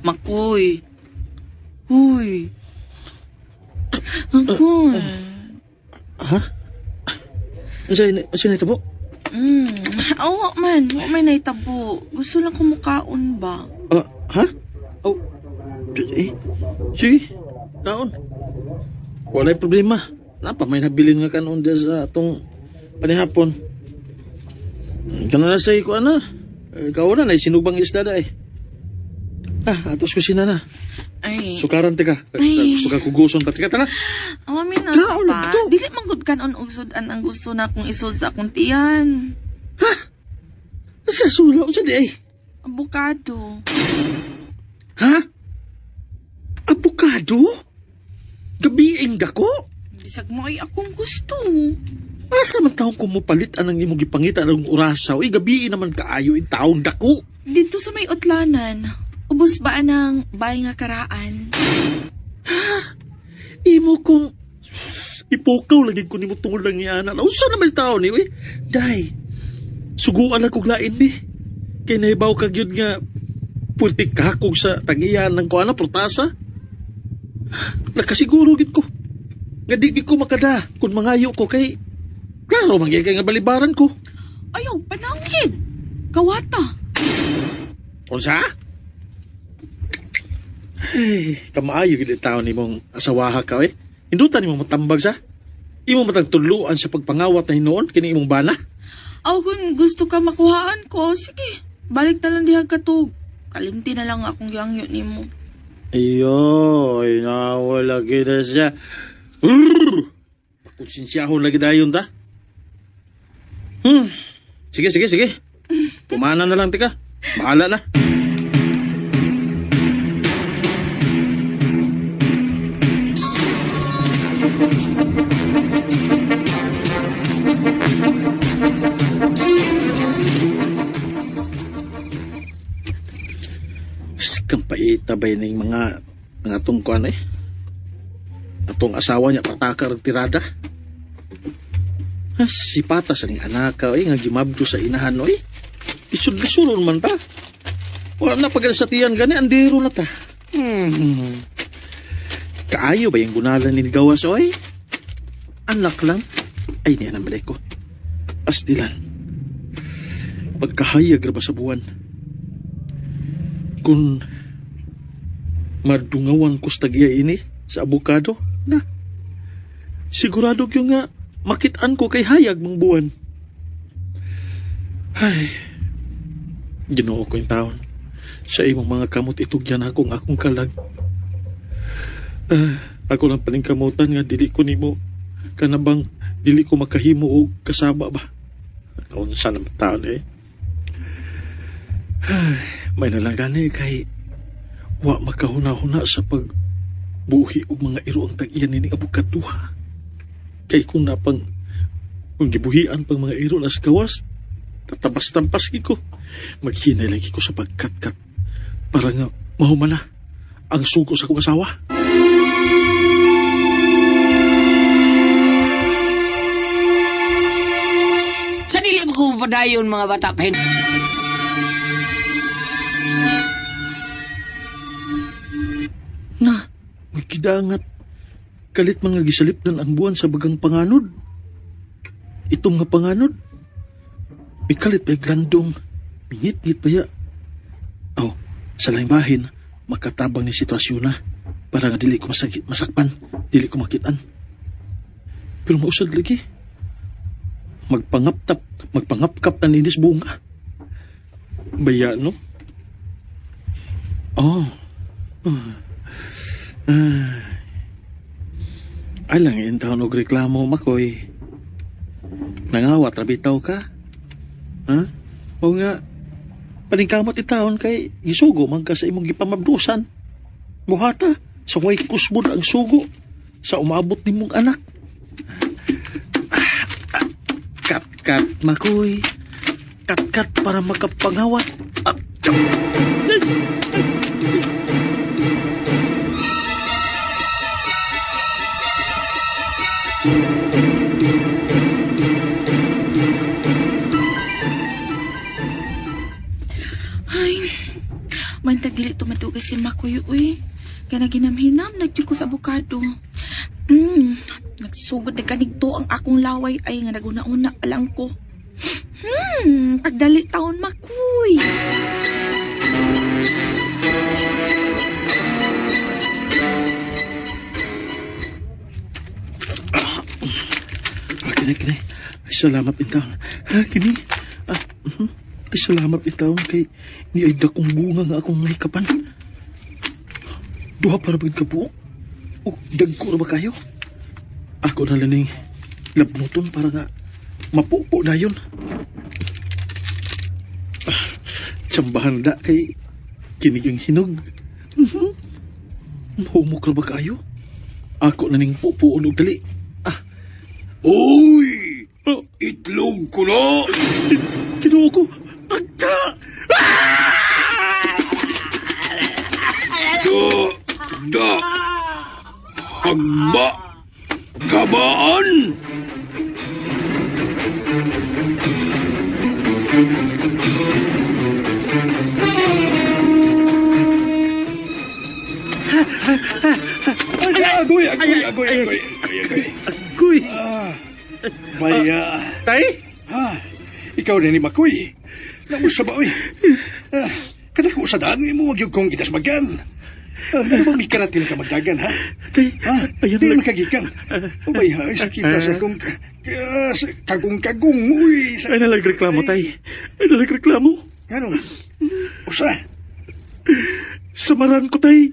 Makoy. Uy. Makoy. Ha? Asa na ito po? Oo man, wa may naitabo. Gusto lang kumukaon ba? Ha? Oh, sige, kaon. Walay problema. Napa, may nabilin nga kanon dyan sa atong panihapon. Kanon na sa iko, ikaw na, sinubang isda da eh. Atos kusina na. Ay. Sukaran ka. Ay. Gusto ka kuguson pati ka, tara. Amin na Kaon pa. to. Dili manggod kanon og sudan ang gusto na akong isod sa akong tiyan. Sa sulaw sa di ay. Abukado. Ha? Abukado? Gabiing dako? Bisag mo ay akong gusto. Asa man taong kumupalit anang imong gipangita ng orasaw, gabi naman kaayo in taong dako. Dito sa may utlanan, ubos ba ng bay nga karaan? Imo kong ipukaw lagi ko nimo tungod lang yan. Usa naman tao ni, uy. Day, suguan lang kong lain ni. Kaya naibaw kag yun nga pultik kakog sa tagiyan ng kuana, protasa. Nakasiguro gid ko. Nga di ko makada kung mangayo ko kay klaro mangyay nga balibaran ko. Ayaw, panangin. Kawata. Unsa? Ay, kamaayo gid taon nimong asawaha ka eh. Hindutan nimo matambag sa. Imo matagtuluan sa pagpangawat na hinuon kini imong bana. Aw, kung gusto ka makuhaan ko, sige. Balik na lang diha katog. Kalimti na lang akong yangyo nimo. Ayoy, nawala kita siya. Konsensyahon lagi dayon ta. Sige. Pumana na lang tika. Bahala na. Kampaita ba yung mga atong kuan eh? Atong asawa niya patakar tirada. Si patas ang anak ka nga gimabdo sa inahan oy. Isud-isuron man ta. Wala na pag-asatiyan gani andiro na ta. Kaayo ba yung gunalan ni gawas oy? Anak lang. Ay niya nang balik ko. Astilan. Pagkahayag ra ba sa buwan? Kung madungawan ko sa tagiya ini sa abukado, na sigurado yung nga makitaan ko kay hayag mong buwan. Ay, ginoo ko yung taon. Sa imong mga kamot itugyan akong kalag. Ako lang paningkamutan nga dili ko nimo kanabang dili ko makahimo o kasaba ba. Ano sa naman taon eh. Ay, may nalagani kay wa makahuna-huna sa pagbuhi og mga iro ang tag-iyan ni abukaduha. Kay kung gibuhian pang mga iro na sa gawas, tatabas-tampas ko. Maghinay lagi ko sa pagkat-kat para nga mahuman na ang sugo sa kong asawa. Sa dili mo kumapadayon mga bata pa. Na, may kidangat. Kalit mga gisalipdan ang buwan sa bagang panganod. Itong nga panganod, may kalit pa glandong. Mingit-ngit pa ya. Sa laing bahin, makatabang ni sitwasyon na. Para nga dili ko masakpan, dili ko makitaan. Pero mausad lagi. Magpangapkap na ninis bunga. Baya, no? Alang yung taon og reklamo, Makoy. Nangawat, rabitaw ka? Ha? O nga, paningkamot itaon kay isugo man ka sa imong gipamabdusan. Buhata, sa way kusbod ang sugo sa umabot ni mong anak. Kat, Makoy. Kat para makapangawat. Ay, Bantag dili tumadugay si Makoy, uy. Kaya naginamhinam, nagtiyog ko sa abukado. Nagsugod na kanigto ang akong laway ay nga naguna-una pa lang ko. Pagdali taon, Makoy. Kini. Ay, salamat itaon. Kini. Ay, salamat itaon kay ni ay dakong bunga nga akong mahikapan. Duha para bagid ka po. O, dagko na ba kayo? Ako na lang yung labnuton para nga mapupo na yun. Tsambahan da kay kinigang hinog. Mahumok na ba kayo? Ako na ning pupuon og dali. Uy! Itlog ko na! Kinuha ko. Agta! Da! Hagba! Kabaan! Agoy! Kuy! Maya! Tay? Ikaw rin ni Makoy. Namusta ba, uy? Kada ko sa daan mo, wag yung kong itasmagan. Ano bang may karatil ka magdagan, ha? Tay, ayan Di lang. makagikan. Umay ha, sa kita sa kong kagong-kagong, uy. Ay nalagreklamo, tay. Ay nalagreklamo. Ano? Usa? Samaran ko, tay.